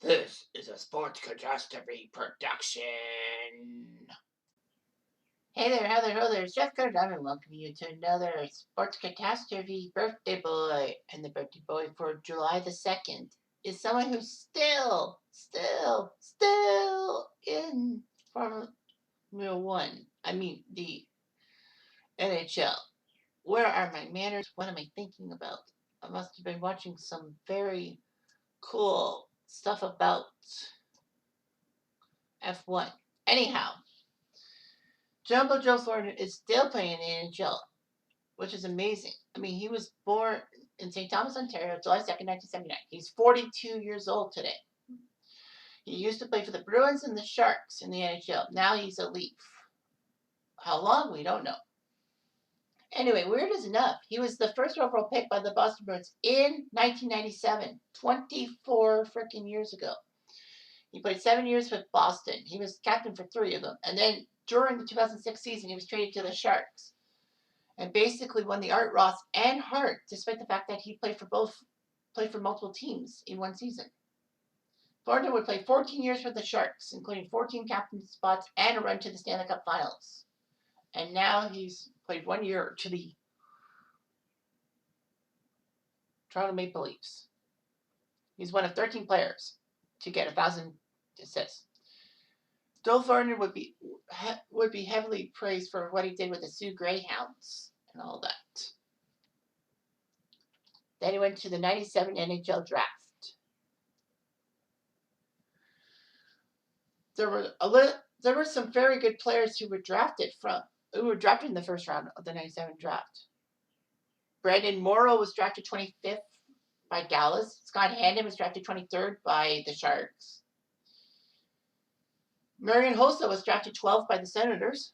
This is a sports catastrophe production. Hey there, how there, ho there, it's Jeff Carter, and welcoming you to another sports catastrophe birthday boy. And the birthday boy for July the 2nd is someone who's still in Formula 1. I mean, the NHL. Where are my manners? What am I thinking about? I must have been watching some very cool stuff about F1. Anyhow, Jumbo Joe Thornton is still playing in the NHL, which is amazing. I mean, he was born in St. Thomas, Ontario, July 2nd, 1979. He's 42 years old today. He used to play for the Bruins and the Sharks in the NHL. Now he's a Leaf. How long? We don't know. Anyway, weird as enough, he was the first overall pick by the Boston Bruins in 1997, 24 freaking years ago. He played 7 years with Boston. He was captain for 3 of them. And then during the 2006 season, he was traded to the Sharks and basically won the Art Ross and Hart, despite the fact that he played for multiple teams in one season. Thornton would play 14 years for the Sharks, including 14 captain spots and a run to the Stanley Cup Finals. And now he's played 1 year to the Toronto Maple Leafs. He's one of 13 players to get 1,000 assists. Joe Thornton would be heavily praised for what he did with the Sioux Greyhounds and all that. Then he went to the 97 NHL Draft. There were some very good players who were drafted in the first round of the 97 draft. Brandon Morrow was drafted 25th by Dallas. Scott Handon was drafted 23rd by the Sharks. Marian Hossa was drafted 12th by the Senators.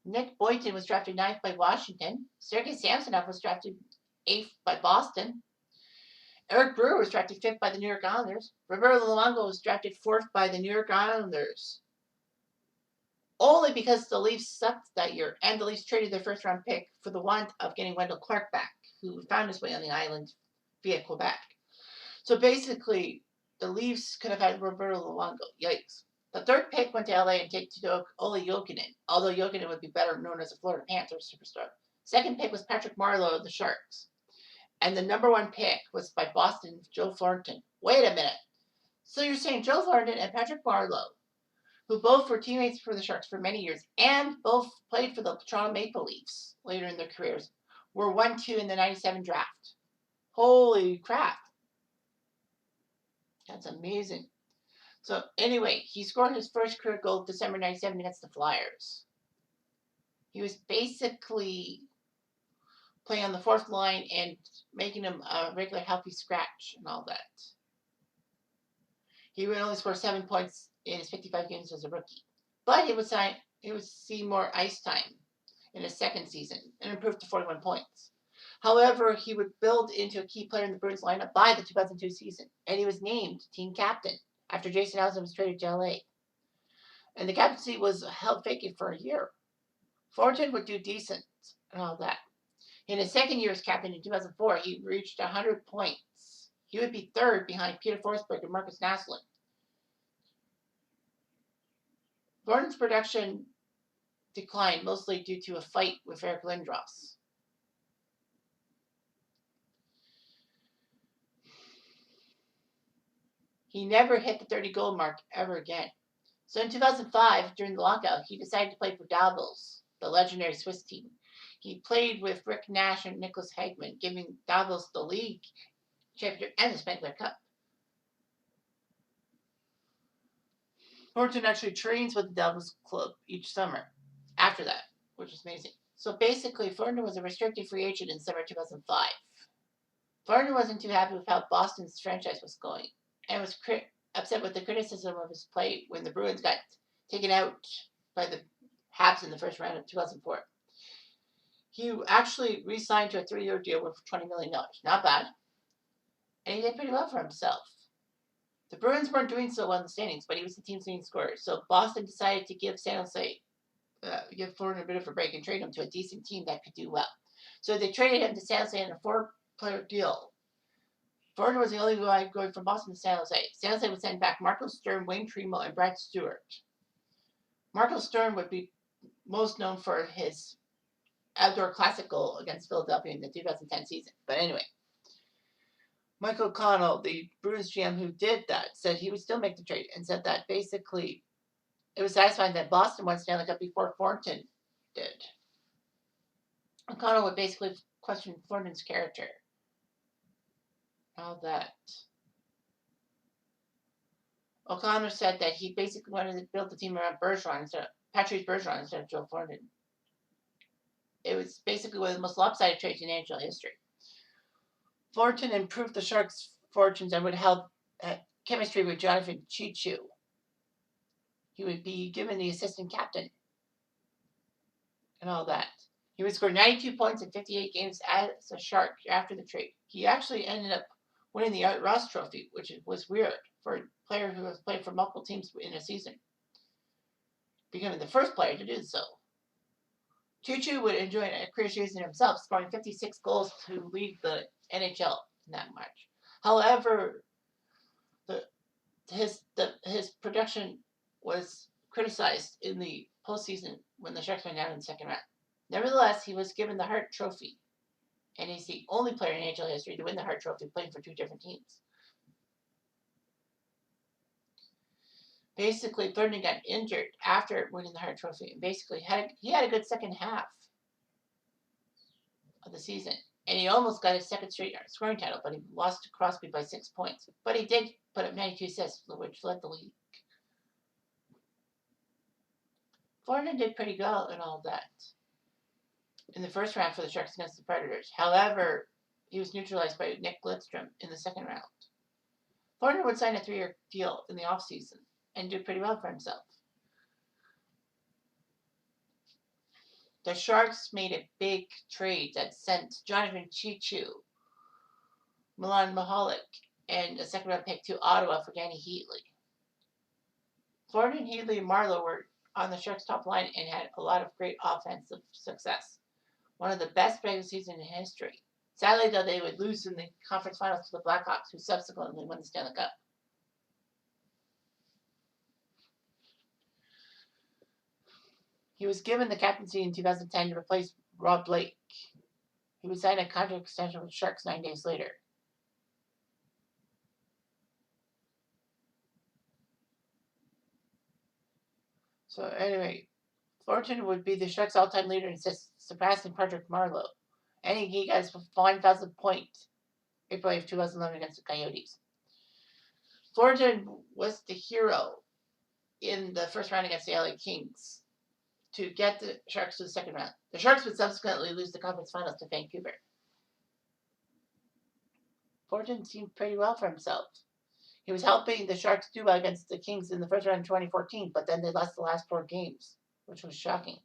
Nick Boynton was drafted 9th by Washington. Sergei Samsonov was drafted 8th by Boston. Eric Brewer was drafted 5th by the New York Islanders. Roberto Luongo was drafted 4th by the New York Islanders. Only because the Leafs sucked that year, and the Leafs traded their first-round pick for the want of getting Wendell Clark back, who found his way on the island via Quebec. So basically, the Leafs could have had Roberto Luongo. Yikes. The third pick went to LA and take to Ole Jokinen, although Jokinen would be better known as a Florida Panthers superstar. Second pick was Patrick Marleau of the Sharks. And the number 1 pick was by Boston's Joe Thornton. Wait a minute. So you're saying Joe Thornton and Patrick Marleau, who both were teammates for the Sharks for many years and both played for the Toronto Maple Leafs later in their careers, were 1-2 in the 97 draft. Holy crap. That's amazing. So anyway, he scored his first career goal December 97 against the Flyers. He was basically playing on the 4th line and making him a regular healthy scratch and all that. He would only score 7 points in his 55 games as a rookie. But he would see more ice time in his second season and improved to 41 points. However, he would build into a key player in the Bruins lineup by the 2002 season, and he was named team captain after Jason Allison was traded to LA. And the captaincy was held vacant for a year. Thornton would do decent and all that. In his second year as captain in 2004, he reached 100 points. He would be 3rd behind Peter Forsberg and Marcus Naslund. Thornton's production declined mostly due to a fight with Eric Lindros. He never hit the 30-goal mark ever again. So in 2005, during the lockout, he decided to play for Davos, the legendary Swiss team. He played with Rick Nash and Nicholas Hagman, giving Davos the league championship and the Spengler Cup. Thornton actually trains with the Davos club each summer after that, which is amazing. So basically, Thornton was a restricted free agent in summer 2005. Thornton wasn't too happy with how Boston's franchise was going and was upset with the criticism of his play when the Bruins got taken out by the Habs in the first round of 2004. He actually re-signed to a 3-year deal worth $20 million. Not bad. And he did pretty well for himself. The Bruins weren't doing so well in the standings, but he was the team's leading scorer. So Boston decided to give give Thornton a bit of a break and trade him to a decent team that could do well. So they traded him to San Jose in a 4-player deal Thornton was the only guy going from Boston to San Jose. San Jose would send back Marco Stern, Wayne Tremo, and Brad Stewart. Marco Stern would be most known for his outdoor classic goal against Philadelphia in the 2010 season. But anyway, Mike O'Connell, the Bruins GM who did that, said he would still make the trade and said that basically it was satisfying that Boston won Stanley Cup before Thornton did. O'Connell would basically question Thornton's character. All that. O'Connor said that he basically wanted to build the team around Patrice Bergeron instead of Joe Thornton. It was basically one of the most lopsided trades in NHL history. Thornton improved the Sharks' fortunes and would help chemistry with Jonathan Chichu. He would be given the assistant captain and all that. He would score 92 points in 58 games as a Shark after the trade. He actually ended up winning the Art Ross Trophy, which was weird for a player who has played for multiple teams in a season, becoming the first player to do so. Chichu would enjoy a career season himself, scoring 56 goals to lead the NHL in that match. However, his production was criticized in the postseason when the Sharks went down in the second round. Nevertheless, he was given the Hart Trophy, and he's the only player in NHL history to win the Hart Trophy playing for two different teams. Basically, Thornton got injured after winning the Hart Trophy, and basically he had a good second half of the season, and he almost got his second straight scoring title, but he lost to Crosby by 6 points. But he did put up 92 assists, which led the league. Thornton did pretty well in all that in the first round for the Sharks against the Predators. However, he was neutralized by Nick Lidstrom in the second round. Thornton would sign a 3-year deal in the offseason and do pretty well for himself. The Sharks made a big trade that sent Jonathan Chichu, Milan Mahalik, and a second-round pick to Ottawa for Danny Heatley. Thornton, Heatley, and Marleau were on the Sharks' top line and had a lot of great offensive success. One of the best regular seasons in history. Sadly, though, they would lose in the conference finals to the Blackhawks, who subsequently won the Stanley Cup. He was given the captaincy in 2010 to replace Rob Blake. He would sign a contract extension with the Sharks 9 days later. So anyway, Thornton would be the Sharks' all-time leader in assists, surpassing Patrick Marleau. And he got his 5,000th point April 8, 2011 against the Coyotes. Thornton was the hero in the first round against the LA Kings to get the Sharks to the second round. The Sharks would subsequently lose the conference finals to Vancouver. Thornton seemed pretty well for himself. He was helping the Sharks do well against the Kings in the first round in 2014, but then they lost the last 4 games, which was shocking.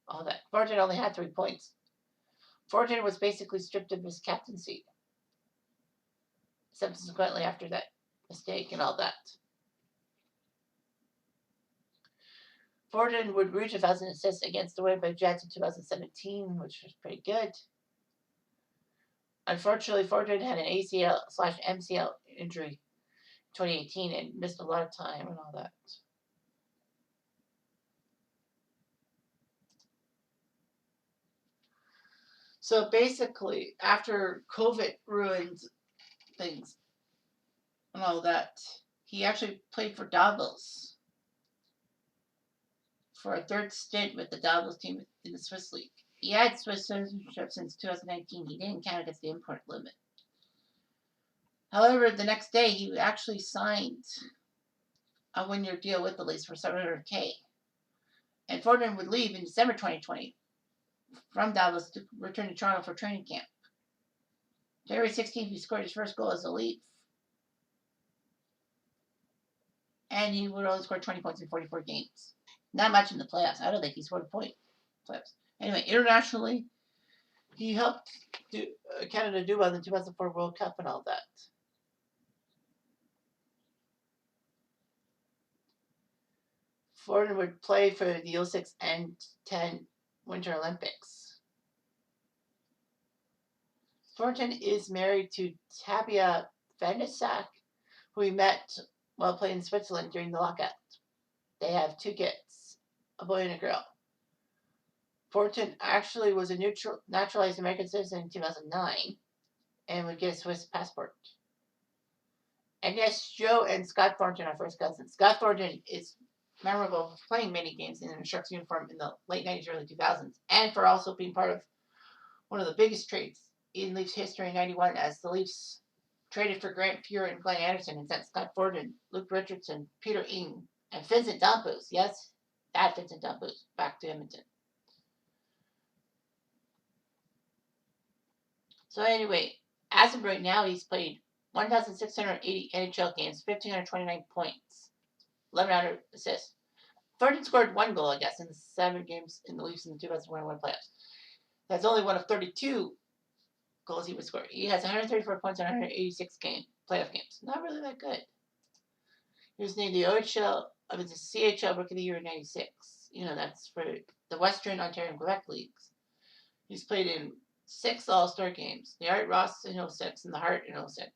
All that. Thornton only had 3 points. Thornton was basically stripped of his captaincy subsequently after that mistake and all that. Thornton would reach 1,000 assists against the Winnipeg Jets in 2017, which was pretty good. Unfortunately, Thornton had an ACL/MCL injury in 2018 and missed a lot of time and all that. So basically, after COVID ruined things and all that, he actually played for Davos for a 3rd stint with the Davos team in the Swiss League. He had Swiss citizenship since 2019. He didn't count against the import limit. However, the next day, he actually signed a 1-year deal with the Leafs for $700K. And Thornton would leave in December 2020 from Davos to return to Toronto for training camp. January 16th, he scored his first goal as a Leaf. And he would only score 20 points in 44 games. Not much in the playoffs. I don't think he scored a point in the playoffs. Anyway, internationally, he helped Canada do well in the 2004 World Cup and all that. Thornton would play for the 06 and 10 Winter Olympics. Thornton is married to Tabia Venesac, who we met while playing in Switzerland during the lockout. They have 2 kids, a boy and a girl. Thornton actually was a naturalized American citizen in 2009 and would get a Swiss passport. And yes, Joe and Scott Thornton are first cousins. Scott Thornton is memorable for playing many games in an Sharks uniform in the late 90s, early 2000s, and for also being part of one of the biggest trades in Leafs history in 91 as the Leafs traded for Grant Fuhr and Glenn Anderson and sent Scott Thornton, Luke Richardson, Peter Ing, and Vincent Dumpus, yes, that Vincent Dumpus, back to Edmonton. So anyway, as of right now, he's played 1,680 NHL games, 1,529 points, 1,100 assists. Thornton scored 1 goal, I guess, in the 7 games in the Leafs in the 2021 playoffs. That's only one of 32 goals he would score. He has 134 points in 186 playoff games. Not really that good. He was named the CHL Rookie of the Year in '96. You know, that's for the Western Ontario and Quebec leagues. He's played in 6 All-Star games. The Art Ross in '06 and the Hart in '06.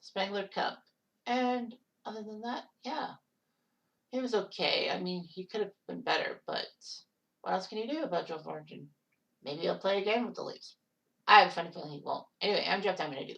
Spengler Cup. And other than that, yeah. He was okay. I mean, he could have been better, but what else can you do about Joe Thornton? Maybe he'll play again with the Leafs. I have a funny feeling he won't. Anyway, I'm Jeff Diamond. I do.